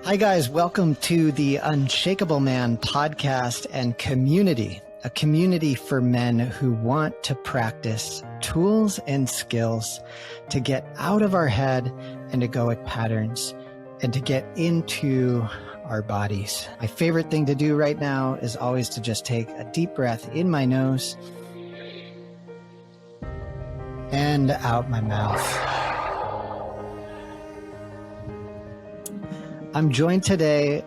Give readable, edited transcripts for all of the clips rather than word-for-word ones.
Hi guys, welcome to the Unshakable Man Podcast and Community, a community for men who want to practice tools and skills to get out of our head and egoic patterns and to get into our bodies. My favorite thing to do right now is always to just take a deep breath in my nose and out my mouth. I'm joined today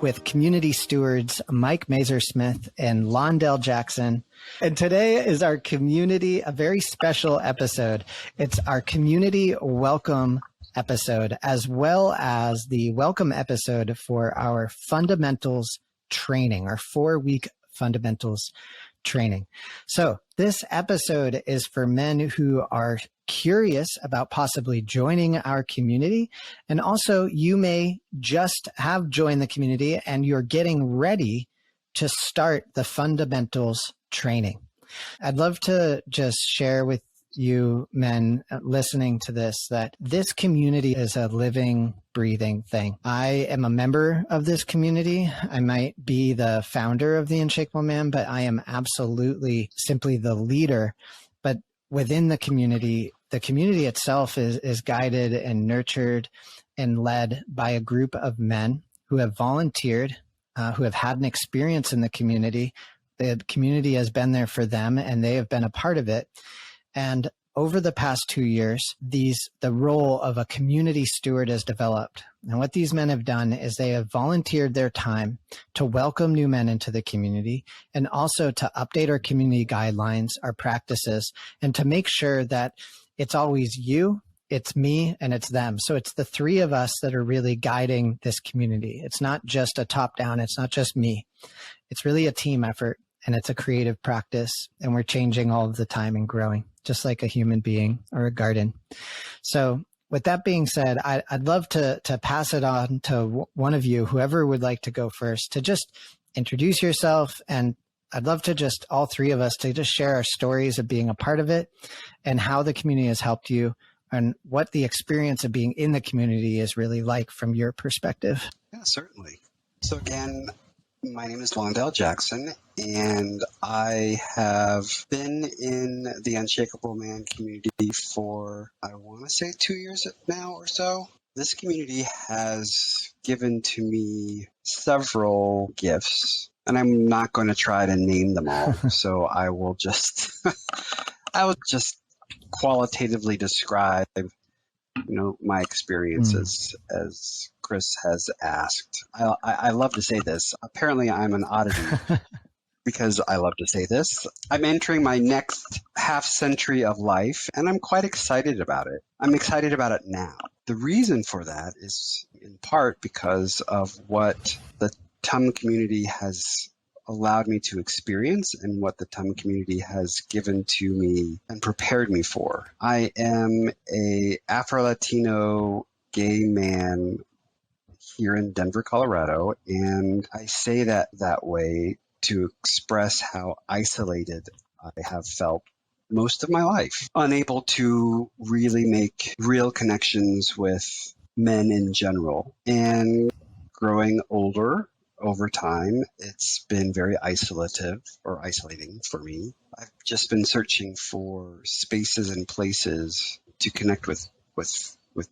with community stewards Mike Messersmith and Londell Jackson. And today is our community, a very special episode. It's our community welcome episode, as well as the welcome episode for our fundamentals training, our 4-week fundamentals training. So this episode is for men who are curious about possibly joining our community. And also you may just have joined the community and you're getting ready to start the fundamentals training. I'd love to just share with you men listening to this that this community is a living, breathing thing. I am a member of this community. I might be the founder of the Unshakable Man, but I am absolutely simply the leader. But within the community itself is guided and nurtured and led by a group of men who have volunteered, who have had an experience in the community. The community has been there for them and they have been a part of it. And over the past 2 years, the role of a community steward has developed. And what these men have done is they have volunteered their time to welcome new men into the community and also to update our community guidelines, our practices, and to make sure that it's always you, it's me, and it's them. So it's the three of us that are really guiding this community. It's not just a top-down. It's not just me. It's really a team effort, and it's a creative practice, and we're changing all of the time and growing, just like a human being or a garden. So with that being said, I'd love to pass it on to one of you, whoever would like to go first, to just introduce yourself. And I'd love to just all three of us to just share our stories of being a part of it and how the community has helped you and what the experience of being in the community is really like from your perspective. Yeah, certainly. So again, my name is Londell Jackson, and I have been in the Unshakable Man community for, I want to say 2 years now or so. This community has given to me several gifts, and I'm not going to try to name them all. So I will just qualitatively describe my experiences as Chris has asked. I love to say this. Apparently I'm an oddity because I love to say this. I'm entering my next half century of life and I'm quite excited about it. I'm excited about it now. The reason for that is in part because of what the TUM community has allowed me to experience and what the TUM community has given to me and prepared me for. I am a Afro-Latino gay man here in Denver, Colorado, and I say that way to express how isolated I have felt most of my life, unable to really make real connections with men in general. And growing older, over time, it's been very isolating for me. I've just been searching for spaces and places to connect with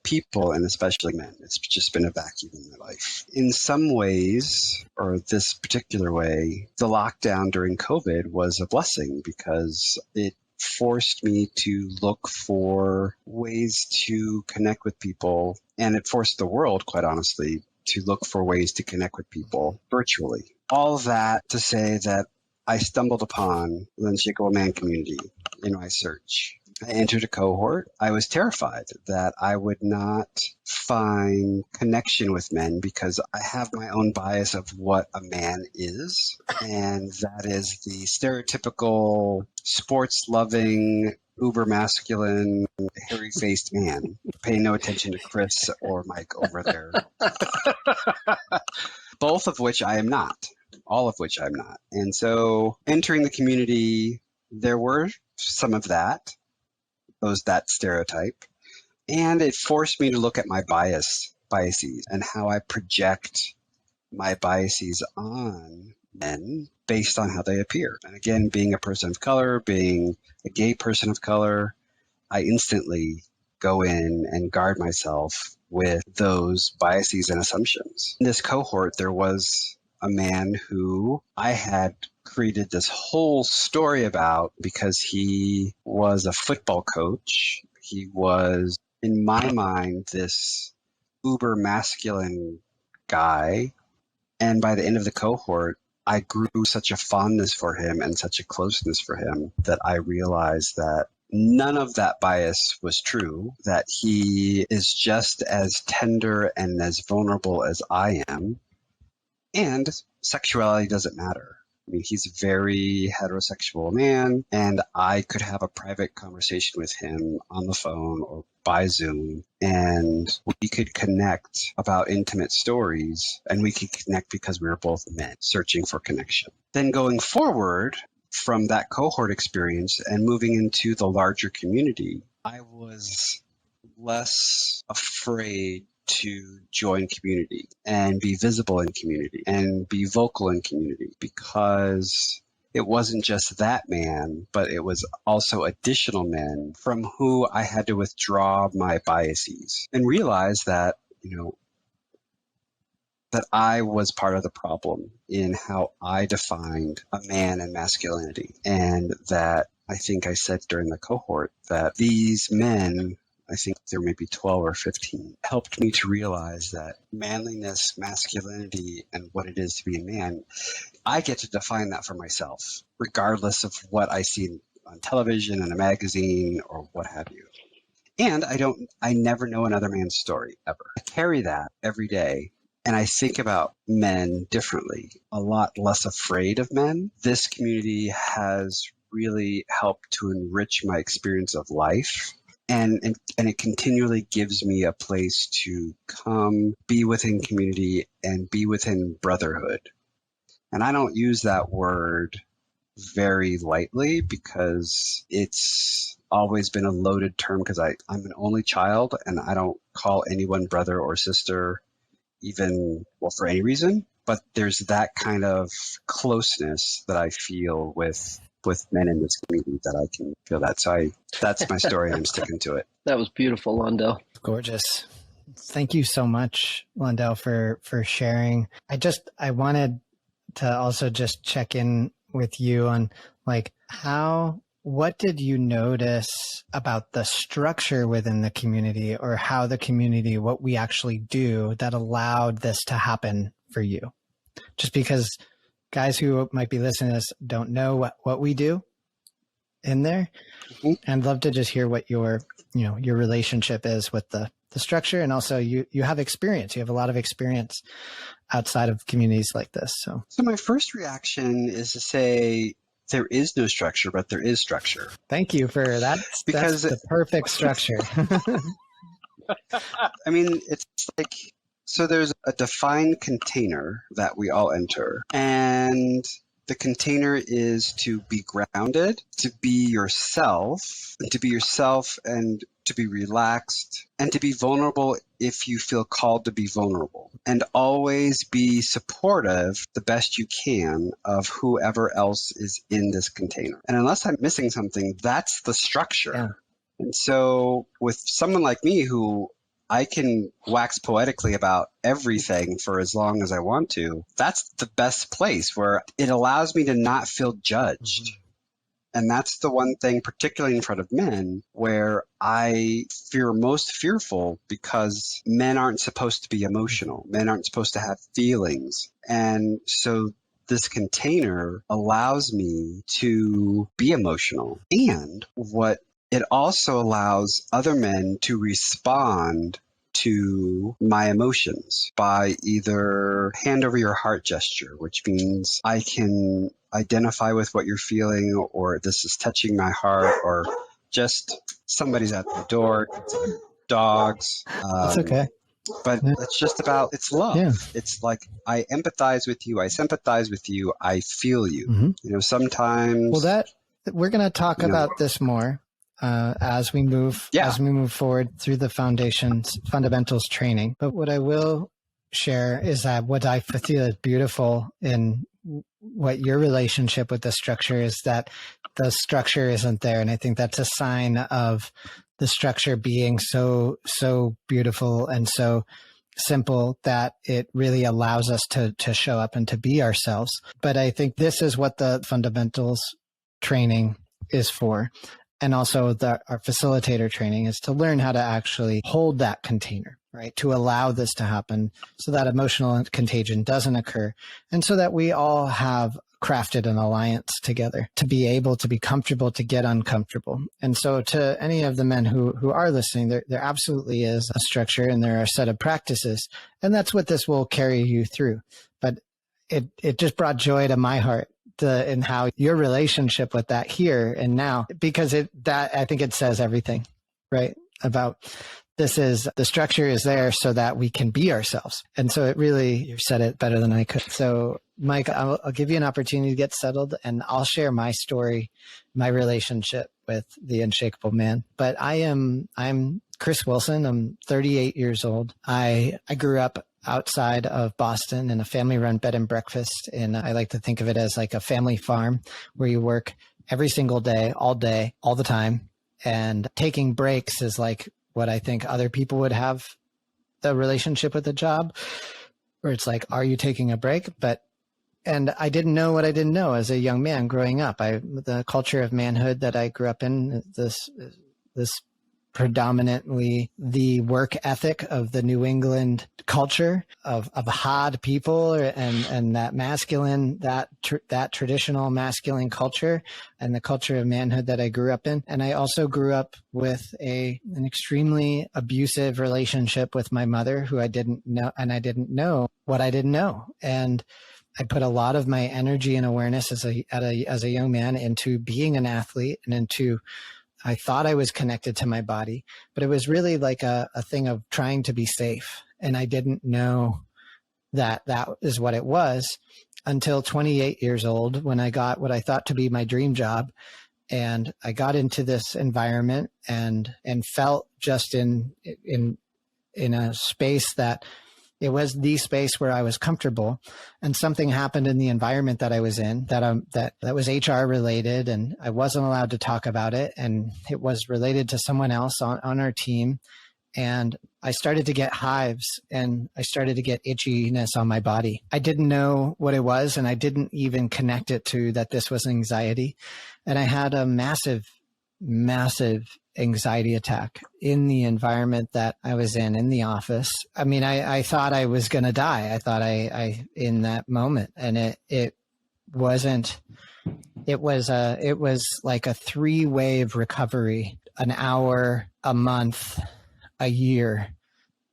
people, and especially men. It's just been a vacuum in my life. In some ways, or this particular way, the lockdown during COVID was a blessing because it forced me to look for ways to connect with people, and it forced the world, quite honestly, to look for ways to connect with people virtually. All of that to say that I stumbled upon the Unshakable Man community in my search. I entered a cohort. I was terrified that I would not find connection with men because I have my own bias of what a man is, and that is the stereotypical sports-loving, uber-masculine, hairy-faced man. Pay no attention to Chris or Mike over there. Both of which I am not. All of which I'm not. And so entering the community, there were some of that stereotype. And it forced me to look at my bias biases and how I project my biases on men based on how they appear. And again, being a person of color, being a gay person of color, I instantly go in and guard myself with those biases and assumptions. In this cohort, there was a man who I had created this whole story about because he was a football coach. He was, in my mind, this uber masculine guy. And by the end of the cohort, I grew such a fondness for him and such a closeness for him that I realized that none of that bias was true, that he is just as tender and as vulnerable as I am. And sexuality doesn't matter. I mean, he's a very heterosexual man, and I could have a private conversation with him on the phone or by Zoom, and we could connect about intimate stories, and we could connect because we were both men searching for connection. Then going forward from that cohort experience and moving into the larger community, I was less afraid to join community and be visible in community and be vocal in community, because it wasn't just that man, but it was also additional men from who I had to withdraw my biases and realize that, that I was part of the problem in how I defined a man and masculinity. And that I think I said during the cohort that these men, I think there may be 12 or 15, helped me to realize that manliness, masculinity, and what it is to be a man, I get to define that for myself, regardless of what I see on television, in a magazine, or what have you. And I never know another man's story, ever. I carry that every day, and I think about men differently, a lot less afraid of men. This community has really helped to enrich my experience of life. And it continually gives me a place to come, be within community, and be within brotherhood. And I don't use that word very lightly because it's always been a loaded term, because I'm an only child and I don't call anyone brother or sister even, for any reason. But there's that kind of closeness that I feel with men in this community, that I can feel that. So that's my story, and I'm sticking to it. That was beautiful, Londell. Gorgeous. Thank you so much, Londell, for sharing. I wanted to also just check in with you on what did you notice about the structure within the community, or how the community, what we actually do that allowed this to happen for you? Just because guys who might be listening to this don't know what we do in there. Mm-hmm. And I'd love to just hear what your relationship is with the structure. And also you have experience. You have a lot of experience outside of communities like this. So my first reaction is to say there is no structure, but there is structure. Thank you for that. Because that's the perfect structure. I mean, it's like, so there's a defined container that we all enter, and the container is to be grounded, to be yourself, and to be relaxed, and to be vulnerable if you feel called to be vulnerable, and always be supportive the best you can of whoever else is in this container. And unless I'm missing something, that's the structure. Yeah. And so with someone like me, who I can wax poetically about everything for as long as I want to, that's the best place, where it allows me to not feel judged. Mm-hmm. And that's the one thing, particularly in front of men, where I fear most fearful, because men aren't supposed to be emotional. Men aren't supposed to have feelings. And so this container allows me to be emotional. And what it also allows other men to respond to my emotions by either hand over your heart gesture, which means I can identify with what you're feeling, or this is touching my heart, or just somebody's at the door, dogs. That's okay. But it's just about, it's love. Yeah. It's like, I empathize with you, I sympathize with you, I feel you. Mm-hmm. Sometimes. Well, we're going to talk about this more. as we move forward through the fundamentals training. But what I will share is that what I feel is beautiful in what your relationship with the structure is, that the structure isn't there. And I think that's a sign of the structure being so beautiful and so simple that it really allows us to show up and to be ourselves. But I think this is what the fundamentals training is for. And also our facilitator training is to learn how to actually hold that container, right? To allow this to happen so that emotional contagion doesn't occur. And so that we all have crafted an alliance together to be able to be comfortable, to get uncomfortable. And so to any of the men who are listening, there absolutely is a structure and there are a set of practices. And that's what this will carry you through. But it just brought joy to my heart and how your relationship with that here and now, because I think it says everything, right? About the structure is there so that we can be ourselves. And so you said it better than I could. So Mike, I'll give you an opportunity to get settled and I'll share my story, my relationship with the Unshakable Man. But I'm Chris Wilson. I'm 38 years old. I grew up outside of Boston in a family-run bed and breakfast. And I like to think of it as like a family farm where you work every single day, all the time. And taking breaks is like what I think other people would have the relationship with a job, where it's like, are you taking a break? And I didn't know what I didn't know as a young man growing up. The culture of manhood that I grew up in, this predominantly the work ethic of the New England culture of hard people and that masculine, that traditional masculine culture and the culture of manhood that I grew up in. And I also grew up with an extremely abusive relationship with my mother, who I didn't know, and I didn't know what I didn't know. And I put a lot of my energy and awareness as a young man into being an athlete and I thought I was connected to my body, but it was really like a thing of trying to be safe. And I didn't know that is what it was until 28 years old, when I got what I thought to be my dream job. And I got into this environment and felt just in a space that it was the space where I was comfortable, and something happened in the environment that I was in that was HR related, and I wasn't allowed to talk about it. And it was related to someone else on our team. And I started to get hives and I started to get itchiness on my body. I didn't know what it was, and I didn't even connect it to that this was anxiety. And I had a massive anxiety attack in the environment that I was in the office. I mean, I thought I was going to die. I thought I in that moment, and it wasn't, it was like a 3-wave recovery, an hour, a month, a year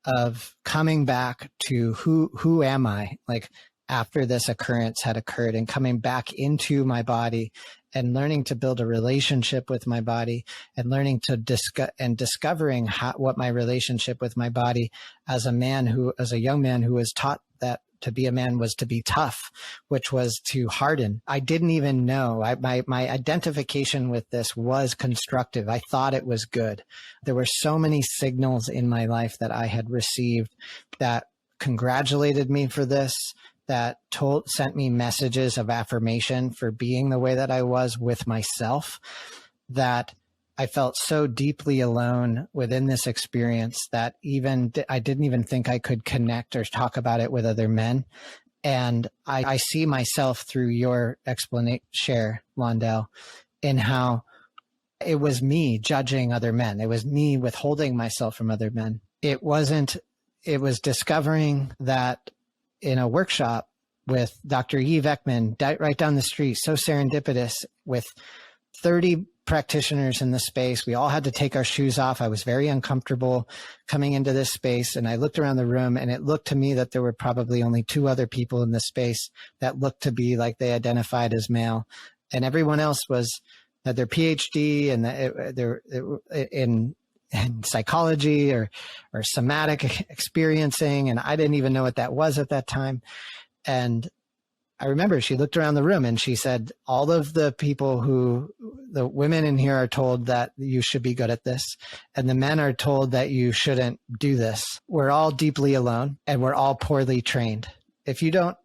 of coming back to who am I? Like, after this occurrence had occurred, and coming back into my body and learning to build a relationship with my body, and learning to discovering what my relationship with my body as a young man who was taught that to be a man was to be tough, which was to harden. I didn't even know. My identification with this was constructive. I thought it was good. There were so many signals in my life that I had received that congratulated me for this, that sent me messages of affirmation for being the way that I was with myself, that I felt so deeply alone within this experience that I didn't even think I could connect or talk about it with other men. And I see myself through your share, Londell, in how it was me judging other men. It was me withholding myself from other men. It was discovering that in a workshop with Dr. Eve Ekman, right down the street, so serendipitous, with 30 practitioners in the space. We all had to take our shoes off. I was very uncomfortable coming into this space, and I looked around the room, and it looked to me that there were probably only 2 other people in the space that looked to be like they identified as male, and everyone else had their PhD and they're in psychology or somatic experiencing, and I didn't even know what that was at that time. And I remember she looked around the room and she said, all of the the women in here are told that you should be good at this, and the men are told that you shouldn't do this. We're all deeply alone and we're all poorly trained. If you don't,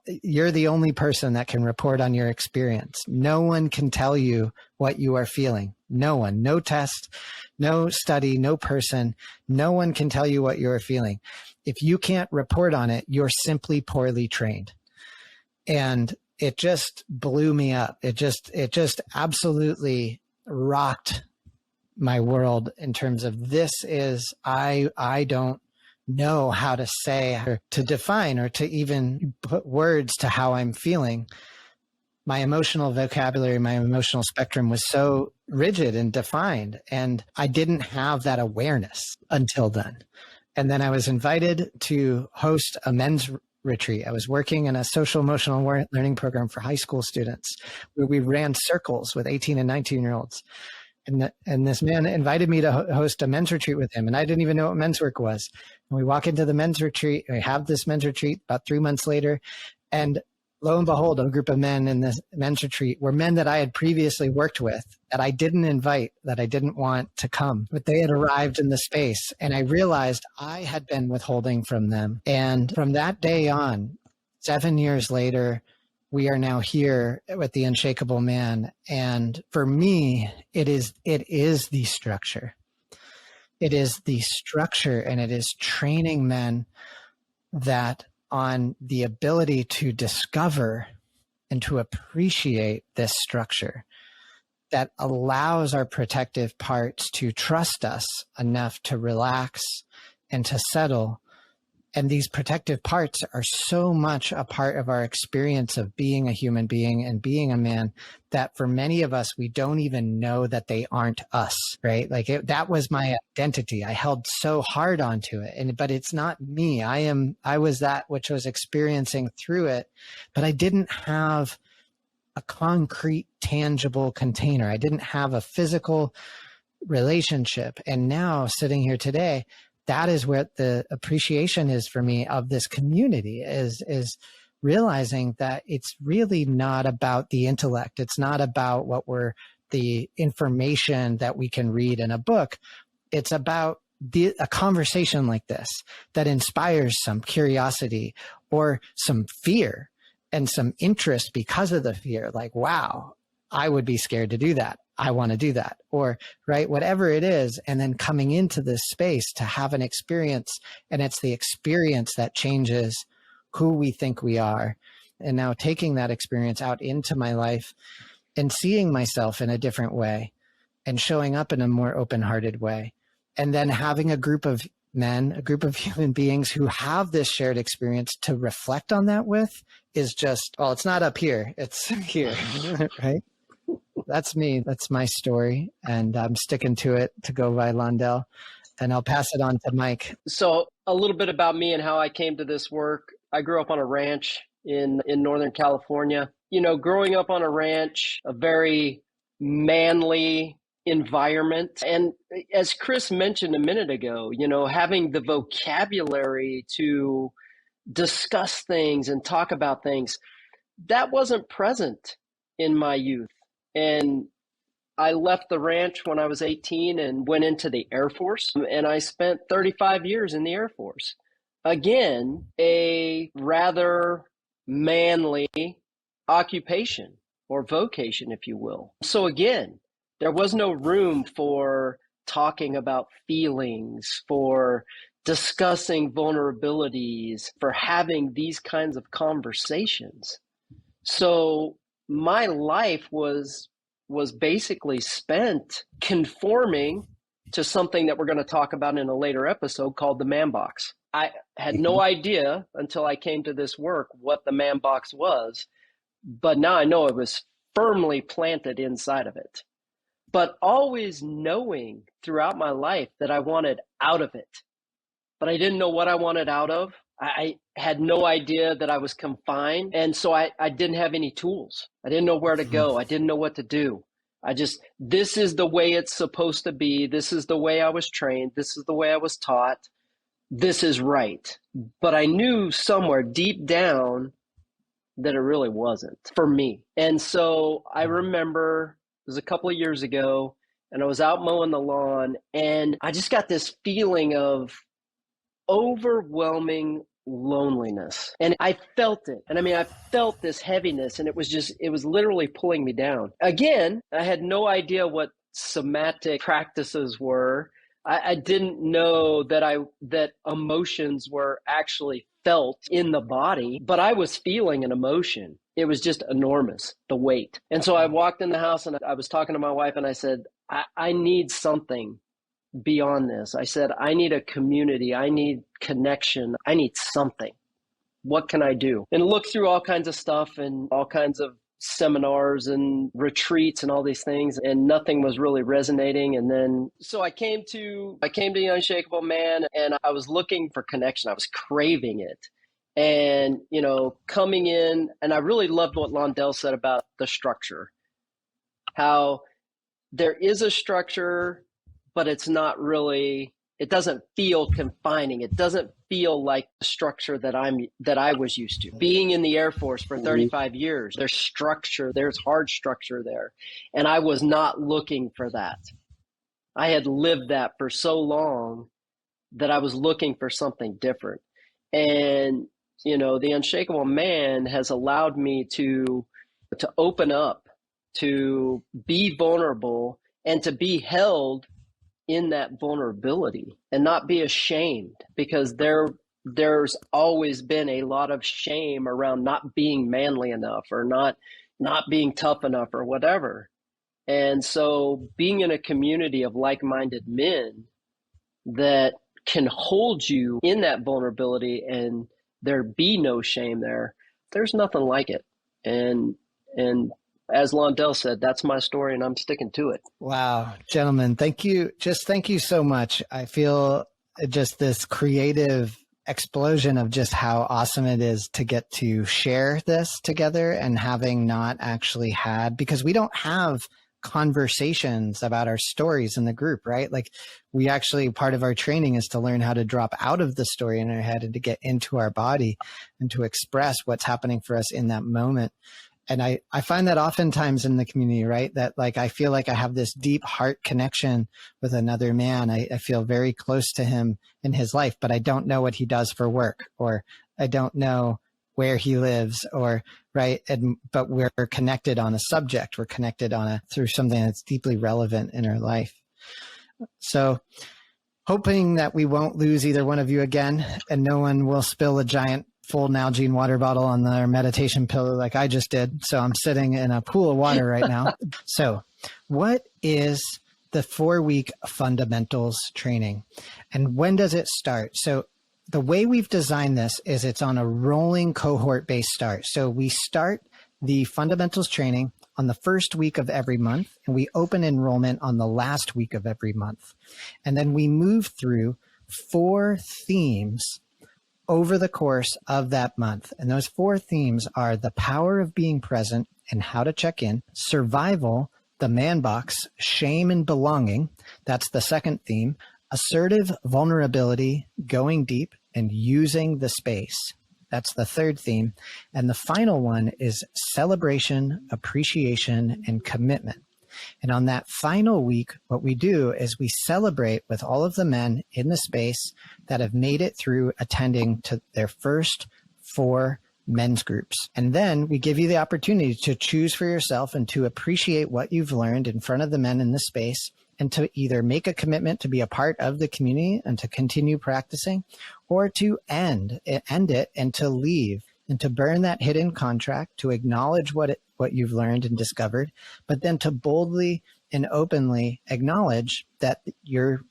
you're the only person that can report on your experience. No one can tell you what you are feeling. No one, no test, no study, no person, no one can tell you what you're feeling. If you can't report on it, you're simply poorly trained. And it just blew me up. It just absolutely rocked my world in terms of I don't know how to say or to define or to even put words to how I'm feeling. My emotional vocabulary, my emotional spectrum was so rigid and defined, and I didn't have that awareness until then. And then I was invited to host a men's retreat. I was working in a social emotional learning program for high school students where we ran circles with 18 and 19-year-olds. And this man invited me to host a men's retreat with him. And I didn't even know what men's work was. And we walk into the men's retreat. We have this men's retreat about 3 months later. And lo and behold, a group of men in this men's retreat were men that I had previously worked with that I didn't invite, that I didn't want to come, but they had arrived in the space. And I realized I had been withholding from them. And from that day on, 7 years later, we are now here with the Unshakable Man. And for me, it is the structure. It is the structure, and it is training men that on the ability to discover and to appreciate this structure that allows our protective parts to trust us enough to relax and to settle. And these protective parts are so much a part of our experience of being a human being and being a man that for many of us, we don't even know that they aren't us, right? Like that was my identity. I held so hard onto it, but it's not me. I was that which was experiencing through it, but I didn't have a concrete, tangible container. I didn't have a physical relationship. And now sitting here today, that is where the appreciation is for me of this community is realizing that it's really not about the intellect. It's not about the information that we can read in a book. It's about a conversation like this that inspires some curiosity or some fear and some interest because of the fear. Like, wow, I would be scared to do that. I want to do that, or right, whatever it is. And then coming into this space to have an experience, and it's the experience that changes who we think we are. And now taking that experience out into my life and seeing myself in a different way and showing up in a more open-hearted way. And then having a group of men, a group of human beings who have this shared experience to reflect on that with is just, well, it's not up here, it's here, right? That's me. That's my story. And I'm sticking to it to go by Londell. And I'll pass it on to Mike. So a little bit about me and how I came to this work. I grew up on a ranch in Northern California. You know, growing up on a ranch, a very manly environment. And as Chris mentioned a minute ago, you know, having the vocabulary to discuss things and talk about things, that wasn't present in my youth. And I left the ranch when I was 18 and went into the Air Force. And I spent 35 years in the Air Force. Again, a rather manly occupation or vocation, if you will. So again, there was no room for talking about feelings, for discussing vulnerabilities, for having these kinds of conversations. So my life was basically spent conforming to something that we're going to talk about in a later episode called the man box. I had no idea until I came to this work what the man box was, but now I know it was firmly planted inside of it. But always knowing throughout my life that I wanted out of it, but I didn't know what I wanted out of. I had no idea that I was confined. And so I didn't have any tools. I didn't know where to go. I didn't know what to do. This is the way it's supposed to be. This is the way I was trained. This is the way I was taught. This is right. But I knew somewhere deep down that it really wasn't for me. And so I remember it was a couple of years ago, and I was out mowing the lawn, and I just got this feeling of overwhelming loneliness. And I felt it. And I mean, I felt this heaviness, and it was literally pulling me down. Again, I had no idea what somatic practices were. I didn't know that emotions were actually felt in the body, but I was feeling an emotion. It was just enormous, the weight. And so I walked in the house, and I was talking to my wife, and I said, I need something beyond this. I said, I need a community. I need connection. I need something. What can I do? And looked through all kinds of stuff and all kinds of seminars and retreats and all these things, and nothing was really resonating. And then so I came to the Unshakable Man, and I was looking for connection. I was craving it. And, coming in, and I really loved what Londell said about the structure, how there is a structure, but it's not really, it doesn't feel confining. It doesn't feel like the structure that I was used to. Being in the Air Force for 35 years, there's structure, there's hard structure there. And I was not looking for that. I had lived that for so long that I was looking for something different. And, the Unshakable Man has allowed me to open up, to be vulnerable, and to be held in that vulnerability and not be ashamed, because there's always been a lot of shame around not being manly enough or not being tough enough or whatever. And so being in a community of like-minded men that can hold you in that vulnerability and there be no shame there's nothing like it. And as Londell said, that's my story, and I'm sticking to it. Wow, gentlemen, thank you. Thank you so much. I feel just this creative explosion of just how awesome it is to get to share this together, and having not actually had, because we don't have conversations about our stories in the group, right? Like, we actually, part of our training is to learn how to drop out of the story in our head and to get into our body and to express what's happening for us in that moment. And I find that oftentimes in the community, right? That I feel like I have this deep heart connection with another man. I feel very close to him in his life, but I don't know what he does for work, or I don't know where he lives, or right. But we're connected on a subject. We're connected through something that's deeply relevant in our life. So hoping that we won't lose either one of you again, and no one will spill a giant full Nalgene water bottle on their meditation pillow like I just did. So I'm sitting in a pool of water right now. So what is the 4-week fundamentals training, and when does it start? So the way we've designed this is it's on a rolling cohort-based start. So we start the fundamentals training on the first week of every month, and we open enrollment on the last week of every month. And then we move through 4 themes over the course of that month. And those 4 themes are the power of being present and how to check in, survival, the man box, shame and belonging. That's the second theme. Assertive vulnerability, going deep, and using the space. That's the third theme. And the final one is celebration, appreciation, and commitment. And on that final week, what we do is we celebrate with all of the men in the space that have made it through attending to their first 4 men's groups. And then we give you the opportunity to choose for yourself and to appreciate what you've learned in front of the men in the space, and to either make a commitment to be a part of the community and to continue practicing, or to end it and to leave and to burn that hidden contract, to acknowledge what you've learned and discovered, but then to boldly and openly acknowledge that you're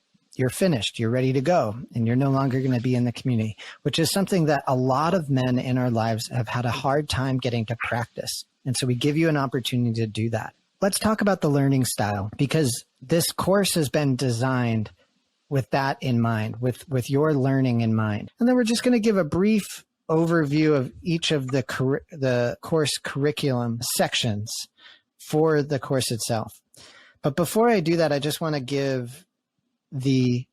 finished, you're ready to go, and you're no longer going to be in the community, which is something that a lot of men in our lives have had a hard time getting to practice. And so we give you an opportunity to do that. Let's talk about the learning style, because this course has been designed with that in mind, with your learning in mind. And then we're just going to give a brief overview of each of the course curriculum sections for the course itself. But before I do that, I just want to give the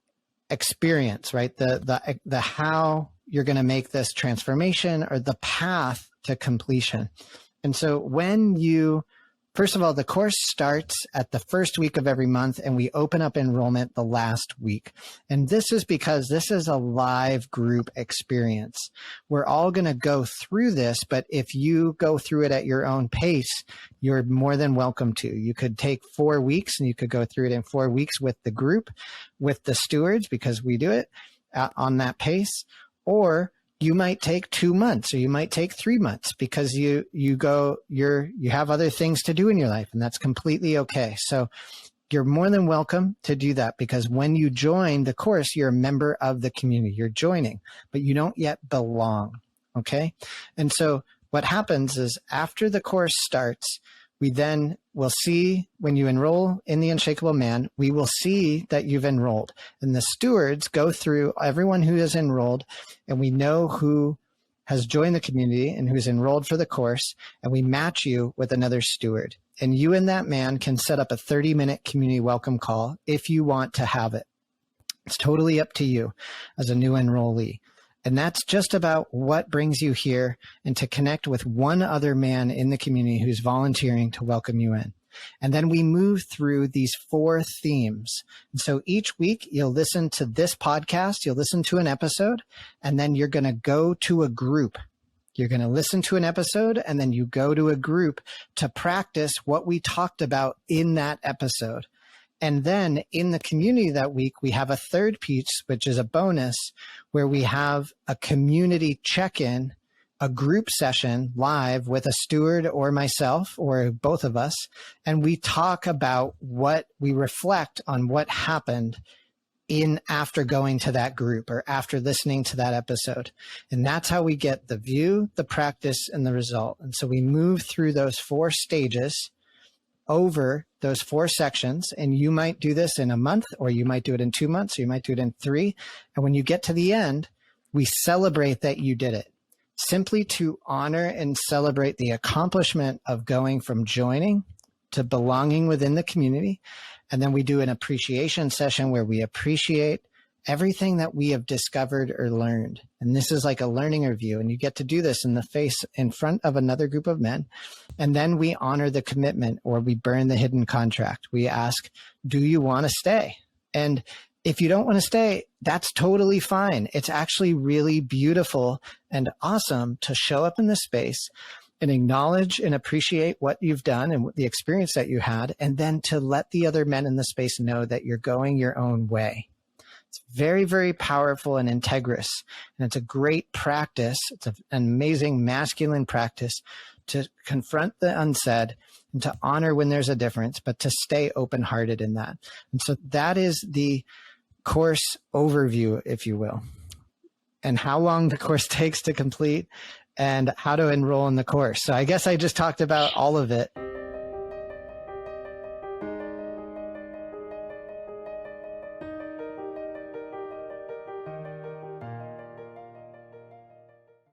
experience, right? The how you're going to make this transformation, or the path to completion. And so first of all, the course starts at the first week of every month, and we open up enrollment the last week. And this is because this is a live group experience. We're all going to go through this, but if you go through it at your own pace, you're more than welcome to. You could take 4 weeks and you could go through it in 4 weeks with the group, with the stewards, because we do it on that pace, or you might take 2 months, or you might take 3 months because you have other things to do in your life, and that's completely okay. So you're more than welcome to do that, because when you join the course, you're a member of the community. You're joining, but you don't yet belong. Okay. And so what happens is after the course starts, we then will see when you enroll in the Unshakable Man, we will see that you've enrolled, and the stewards go through everyone who is enrolled, and we know who has joined the community and who's enrolled for the course, and we match you with another steward, and you and that man can set up a 30-minute community welcome call if you want to have it. It's totally up to you as a new enrollee. And that's just about what brings you here, and to connect with one other man in the community who's volunteering to welcome you in. And then we move through these 4 themes. And so each week you'll listen to this podcast, you'll listen to an episode, and then you're going to go to a group. You're going to listen to an episode, and then you go to a group to practice what we talked about in that episode. And then in the community that week, we have a third piece, which is a bonus, where we have a community check-in, a group session live with a steward or myself or both of us. And we talk about we reflect on what happened after going to that group or after listening to that episode. And that's how we get the view, the practice, and the result. And so we move through those 4 stages over those 4 sections, and you might do this in a month, or you might do it in 2 months, or you might do it in 3. And when you get to the end, we celebrate that you did it, simply to honor and celebrate the accomplishment of going from joining to belonging within the community. And then we do an appreciation session where we appreciate everything that we have discovered or learned. And this is like a learning review, and you get to do this in front of another group of men. And then we honor the commitment, or we burn the hidden contract. We ask, do you want to stay? And if you don't want to stay, that's totally fine. It's actually really beautiful and awesome to show up in the space and acknowledge and appreciate what you've done and the experience that you had, and then to let the other men in the space know that you're going your own way. It's very, very powerful and integrous, and it's a great practice. It's an amazing masculine practice to confront the unsaid and to honor when there's a difference, but to stay open-hearted in that. And so that is the course overview, if you will, and how long the course takes to complete and how to enroll in the course. So I guess I just talked about all of it.